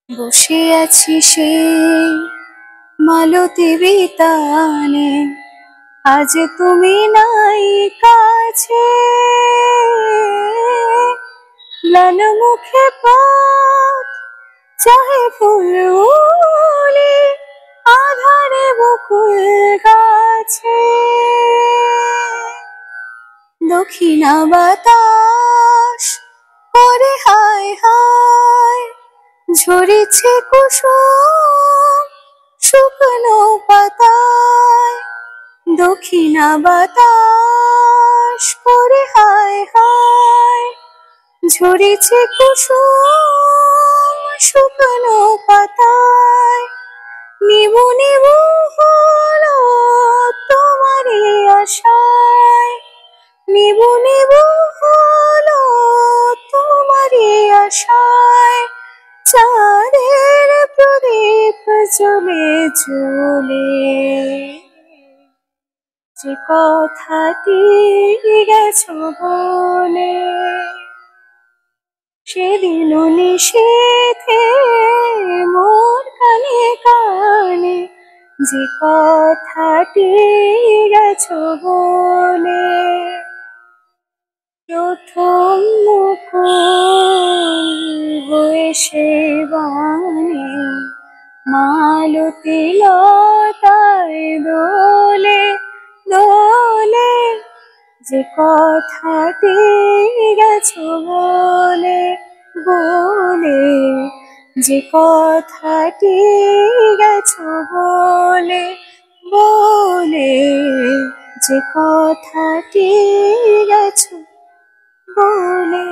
বসে আছি সেই মালতী বিতানে, আজ তুমি নাই কাছে। ম্লান মুখে পথ চাহে ফুলগুলি, আধারে বকুল গাছে। দক্ষিণা বাতাস করে হায় হায়, ঝরেছে কুসুম শুকনো পাতায়। দক্ষিণা বাতাস করে হায় হায়, ঝরেছে কুসুম শুকনো পাতায়। নিবু নিবু হলো তোমারই আশায়, নিবু নিবু হলো তোমারই আশায়। চাঁদের প্রদীপ জ্বলে জ্বলে, যে কথাটি গেছো বলে, সেদিন নিশীথে মোর কানে কানে, যে কথাটি গেছো বলে। প্রথম মুকুল হয়ে সে বানে, মালতী লতায় দোলে দোলে, যে কথাটি গেছো বলে বলে, যে কথাটি গেছো বলে বলে, যে কথাটি গেছো বলে।